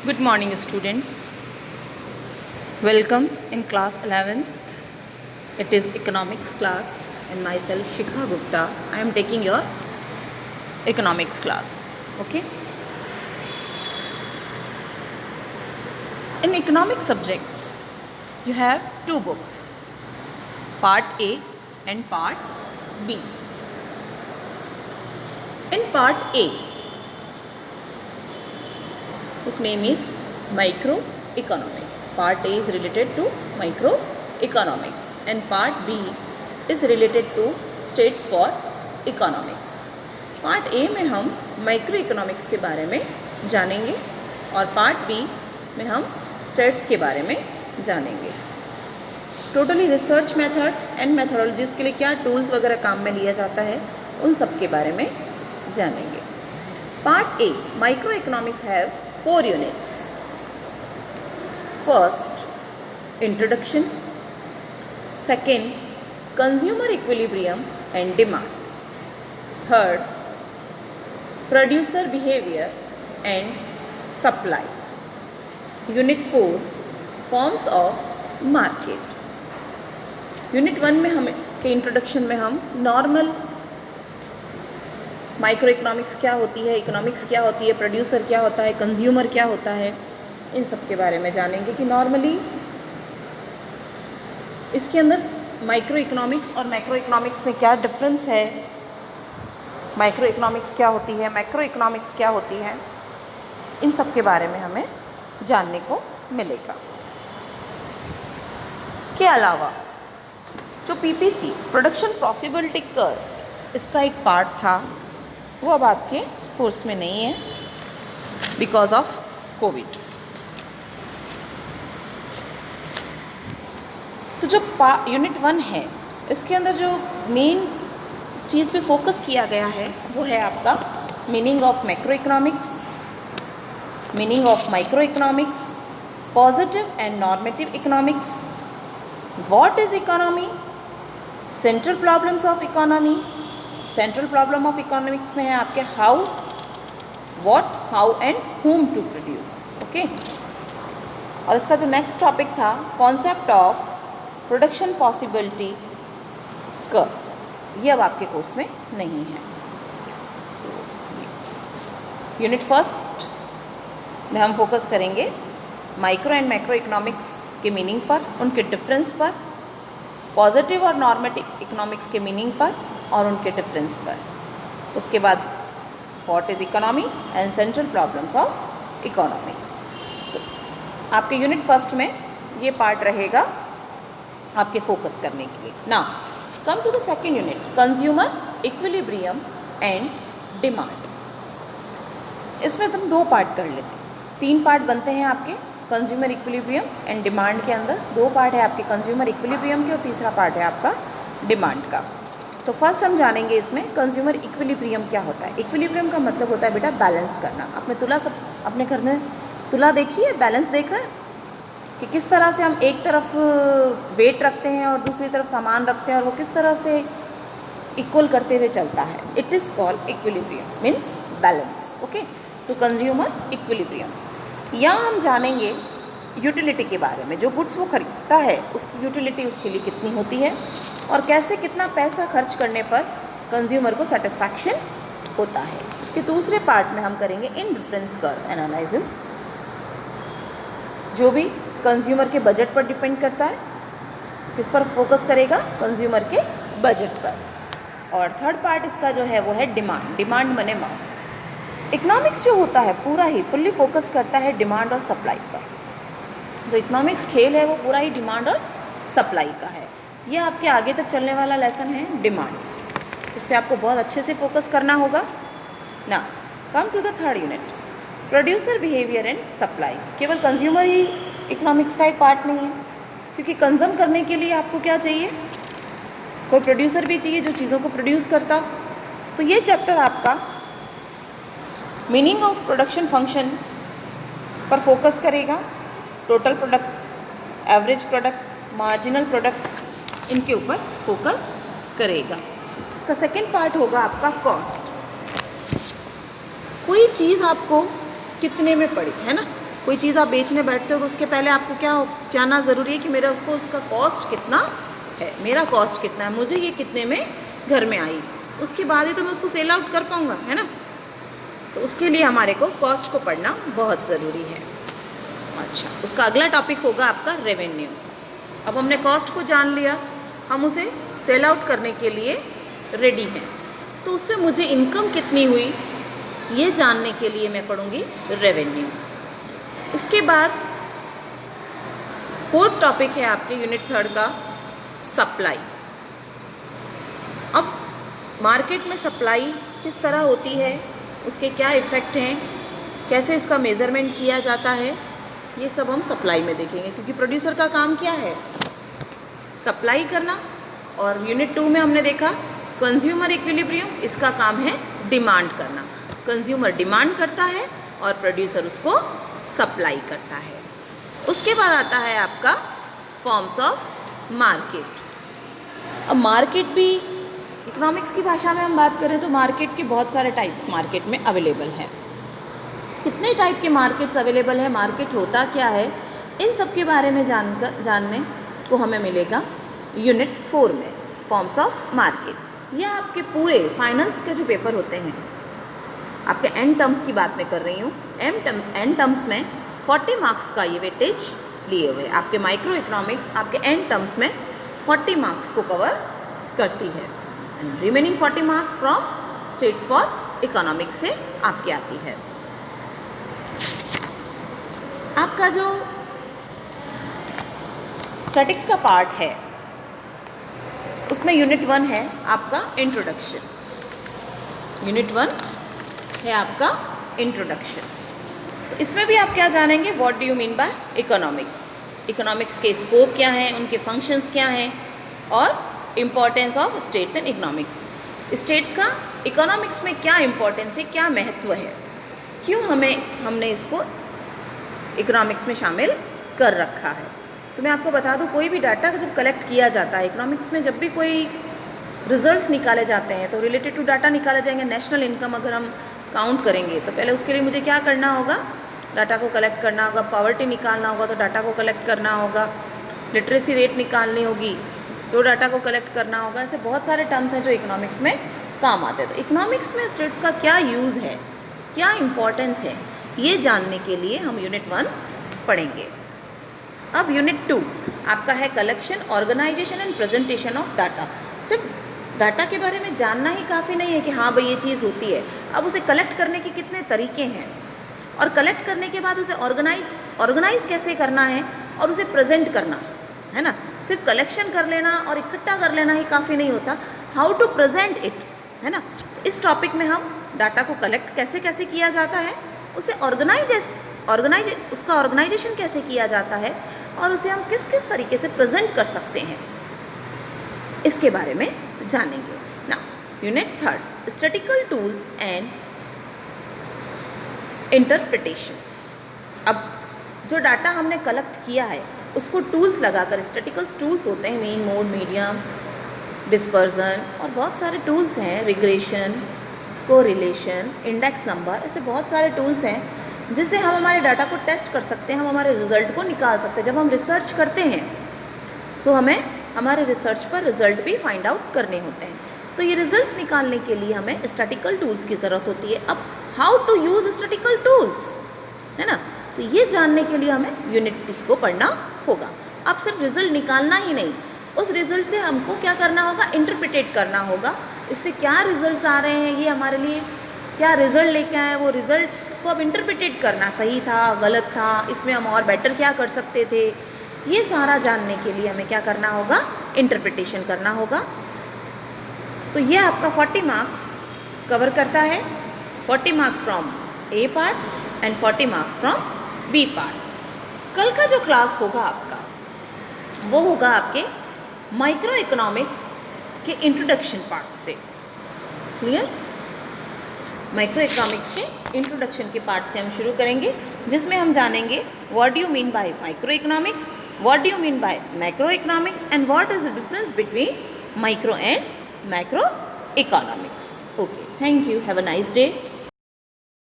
Good morning, students. Welcome in class 11th. It is economics class, and myself Shikha Gupta. I am taking your economics class. Okay. In economic subjects, you have two books, Part A and Part B. In Part A, book name is Microeconomics. Part A is related to microeconomics and Part B is related to states for economics. Part A में हम microeconomics के बारे में जानेंगे और Part B में हम states के बारे में जानेंगे. Totally research method and methodology, उसके लिए क्या टूल्स वगैरह काम में लिया जाता है, उन सब के बारे में जानेंगे. Part A, microeconomics have 4 units. First, introduction. Second, consumer equilibrium and demand. Third, producer behavior and supply. Unit 4, forms of market. Unit 1 में हम के इंट्रोडक्शन में हम नॉर्मल माइक्रो इकोनॉमिक्स क्या होती है, इकोनॉमिक्स क्या होती है, प्रोड्यूसर क्या होता है, कंज्यूमर क्या होता है, इन सब के बारे में जानेंगे कि नॉर्मली इसके अंदर माइक्रो इकोनॉमिक्स और मैक्रो इकोनॉमिक्स में क्या डिफरेंस है, माइक्रो इकोनॉमिक्स क्या होती है, मैक्रो इकोनॉमिक्स क्या होती है, इन सब के बारे में हमें जानने को मिलेगा. इसके अलावा जो पीपीसी प्रोडक्शन पॉसिबिलिटी कर्व, इसका एक पार्ट था, वो अब आपके कोर्स में नहीं है बिकॉज ऑफ कोविड. तो जो यूनिट 1 है, इसके अंदर जो मेन चीज़ पे फोकस किया गया है वो है आपका meaning of macro economics, meaning of micro economics, positive and normative economics, what is economy, central problems of economy. Central problem of economics में है आपके how, what, how and whom to produce. Okay. और इसका जो next topic था, concept of production possibility curve, ये अब आपके कोर्स में नहीं है. तो यूनिट फर्स्ट में हम फोकस करेंगे माइक्रो एंड मैक्रो इकोनॉमिक्स के मीनिंग पर, उनके डिफरेंस पर, पॉजिटिव और नॉर्मेटिव इकोनॉमिक्स के मीनिंग पर और उनके डिफरेंस पर. उसके बाद what is economy and central problems of economy. तो आपके यूनिट फर्स्ट में ये पार्ट रहेगा आपके फोकस करने के लिए. Now come to the second unit, consumer equilibrium and demand. इसमें तुम 2 पार्ट कर लेते हैं, 3 पार्ट बनते हैं आपके कंज्यूमर इक्विलिब्रियम एंड डिमांड के अंदर. 2 पार्ट है आपके कंज्यूमर इक्विलिब्रियम के और तीसरा पार्ट है आपका डिमांड का. तो फर्स्ट हम जानेंगे इसमें कंज्यूमर इक्विलिब्रियम क्या होता है. इक्विलिब्रियम का मतलब होता है बेटा बैलेंस करना. आपने तुला सब अपने घर में तुला देखी है, बैलेंस देखा है कि किस तरह से हम एक तरफ वेट रखते हैं और दूसरी तरफ सामान रखते हैं और वो किस तरह से इक्वल करते हुए चलता है. It is called equilibrium, means balance. Okay. तो कंज्यूमर इक्विलिब्रियम. यहाँ हम जानेंगे यूटिलिटी के बारे में. जो गुड्स वो खरीदता है उसकी यूटिलिटी उसके लिए कितनी होती है और कैसे कितना पैसा खर्च करने पर कंज्यूमर को सेटिस्फैक्शन होता है. इसके दूसरे पार्ट में हम करेंगे इन डिफरेंस कर्व एनालिसिस, जो भी कंज्यूमर के बजट पर डिपेंड करता है. किस पर फोकस करेगा? कंज्यूमर के बजट पर. और थर्ड पार्ट इसका जो है वो है डिमांड. डिमांड मने मांग. इकोनॉमिक्स जो होता है पूरा ही फुल्ली फोकस करता है डिमांड और सप्लाई पर. जो इकोनॉमिक्स खेल है वो पूरा ही डिमांड और सप्लाई का है. ये आपके आगे तक चलने वाला लेसन है डिमांड. इस पर आपको बहुत अच्छे से फोकस करना होगा. Now come to the third unit, producer behaviour and supply. केवल कंज्यूमर ही इकोनॉमिक्स का एक पार्ट नहीं है, क्योंकि कंज्यूम करने के लिए आपको क्या चाहिए, कोई प्रोड्यूसर भी चाहिए जो चीज़ों को प्रोड्यूस करता. तो ये चैप्टर आपका मीनिंग ऑफ प्रोडक्शन फंक्शन पर फोकस करेगा. Total product, average product, marginal product, इनके ऊपर फोकस करेगा. इसका सेकंड पार्ट होगा आपका कॉस्ट. कोई चीज़ आपको कितने में पड़ी है ना, कोई चीज़ आप बेचने बैठते हो तो उसके पहले आपको क्या जानना ज़रूरी है कि मेरे को उसका कॉस्ट कितना है, मेरा कॉस्ट कितना है, मुझे ये कितने में घर में आई, उसके बाद ही तो मैं उसको सेल आउट कर पाऊँगा, है ना। तो उसके लिए हमारे को कॉस्ट को पढ़ना बहुत ज़रूरी है। अच्छा, उसका अगला टॉपिक होगा आपका रेवेन्यू। अब हमने कॉस्ट को जान लिया, हम उसे सेल आउट करने के लिए रेडी हैं, तो उससे मुझे इनकम कितनी हुई ये जानने के लिए मैं पढ़ूंगी रेवेन्यू। इसके बाद फोर्थ टॉपिक है आपके यूनिट 3 का सप्लाई। अब मार्केट में सप्लाई किस तरह होती है, उसके क्या इफ़ेक्ट हैं, कैसे इसका मेज़रमेंट किया जाता है, ये सब हम सप्लाई में देखेंगे, क्योंकि प्रोड्यूसर का काम क्या है, सप्लाई करना। और यूनिट 2 में हमने देखा कंज्यूमर इक्विलिब्रियम, इसका काम है डिमांड करना। कंज्यूमर डिमांड करता है और प्रोड्यूसर उसको सप्लाई करता है। उसके बाद आता है आपका फॉर्म्स ऑफ मार्केट। अब मार्केट भी इकोनॉमिक्स की भाषा में हम बात करें तो मार्केट के बहुत सारे टाइप्स मार्केट में अवेलेबल हैं। कितने टाइप के मार्केट्स अवेलेबल है, मार्केट होता क्या है, इन सब के बारे में जानने को हमें मिलेगा यूनिट 4 में, फॉर्म्स ऑफ मार्केट। यह आपके पूरे फाइनेंस के जो पेपर होते हैं, आपके एंड टर्म्स की बात मैं कर रही हूँ, एंड टर्म्स में 40 मार्क्स का ये वेटेज लिए हुए। आपके माइक्रो इकोनॉमिक्स आपके एंड टर्म्स में 40 मार्क्स को कवर करती है, and remaining 40 marks from states for economics से आपकी आती है। आपका जो स्टैटिक्स का पार्ट है उसमें यूनिट 1 है आपका इंट्रोडक्शन। यूनिट 1 है आपका इंट्रोडक्शन। तो इसमें भी आप क्या जानेंगे, what do you mean bye economics, economics के स्कोप क्या हैं, उनके फंक्शंस क्या हैं, और importance of states and economics. States का इकोनॉमिक्स में क्या इम्पोर्टेंस है, क्या महत्व है, क्यों हमने इसको इकोनॉमिक्स में शामिल कर रखा है। तो मैं आपको बता दूं, कोई भी डाटा जब कलेक्ट किया जाता है इकोनॉमिक्स में, जब भी कोई रिजल्ट्स निकाले जाते हैं तो रिलेटेड टू डाटा निकाले जाएंगे। नेशनल इनकम अगर हम काउंट करेंगे तो पहले उसके लिए मुझे क्या करना होगा, डाटा को कलेक्ट करना होगा। पॉवर्टी निकालना होगा तो डाटा को कलेक्ट करना होगा। लिटरेसी रेट निकालनी होगी तो डाटा को कलेक्ट करना होगा। ऐसे बहुत सारे टर्म्स हैं जो इकोनॉमिक्स में काम आते हैं। तो इकोनॉमिक्स में स्टेट्स का क्या यूज़ है, क्या इम्पोर्टेंस है, ये जानने के लिए हम यूनिट 1 पढ़ेंगे। अब यूनिट 2 आपका है collection, organisation and presentation of data. सिर्फ डाटा के बारे में जानना ही काफ़ी नहीं है कि हाँ भाई ये चीज़ होती है। अब उसे कलेक्ट करने के कितने तरीके हैं, और कलेक्ट करने के बाद उसे ऑर्गेनाइज कैसे करना है और उसे प्रेजेंट करना है ना। सिर्फ कलेक्शन कर लेना और इकट्ठा कर लेना ही काफ़ी नहीं होता, हाउ टू प्रेजेंट इट, है ना। तो इस टॉपिक में हम डाटा को कलेक्ट कैसे कैसे किया जाता है, उसे उसका ऑर्गेनाइजेशन कैसे किया जाता है, और उसे हम किस किस तरीके से प्रेजेंट कर सकते हैं, इसके बारे में जानेंगे ना। Unit 3 statistical tools and interpretation. अब जो डाटा हमने कलेक्ट किया है उसको टूल्स लगाकर, स्टैटिकल टूल्स होते हैं मीन, मोड, मीडियम, डिस्पर्जन, और बहुत सारे टूल्स हैं, रिग्रेशन, कोरिलेशन, इंडेक्स नंबर, ऐसे बहुत सारे टूल्स हैं जिससे हम हमारे डाटा को टेस्ट कर सकते हैं, हम हमारे रिजल्ट को निकाल सकते हैं। जब हम रिसर्च करते हैं तो हमें हमारे रिसर्च पर रिजल्ट भी फाइंड आउट करने होते हैं। तो ये रिजल्ट्स निकालने के लिए हमें स्टैटिकल टूल्स की ज़रूरत होती है। अब how to use statical tools, है ना, तो ये जानने के लिए हमें यूनिट 3 को पढ़ना होगा। अब सिर्फ रिजल्ट निकालना ही नहीं, उस रिजल्ट से हमको क्या करना होगा, इंटरप्रिटेट करना होगा। इससे क्या रिजल्ट्स आ रहे हैं, ये हमारे लिए क्या रिजल्ट लेके आए, वो रिजल्ट को अब इंटरप्रिटेट करना, सही था, गलत था, इसमें हम और बेटर क्या कर सकते थे, ये सारा जानने के लिए हमें क्या करना होगा, इंटरप्रिटेशन करना होगा। तो ये आपका 40 मार्क्स कवर करता है, 40 marks from A part and 40 marks from B part. कल का जो क्लास होगा आपका वो होगा आपके माइक्रो इकोनॉमिक्स के इंट्रोडक्शन पार्ट से। क्लियर? माइक्रो इकोनॉमिक्स के इंट्रोडक्शन के पार्ट से हम शुरू करेंगे, जिसमें हम जानेंगे what do you mean by micro economics, what do you mean by macro economics, and what is the difference between micro and macro economics. Okay, thank you, have a nice day.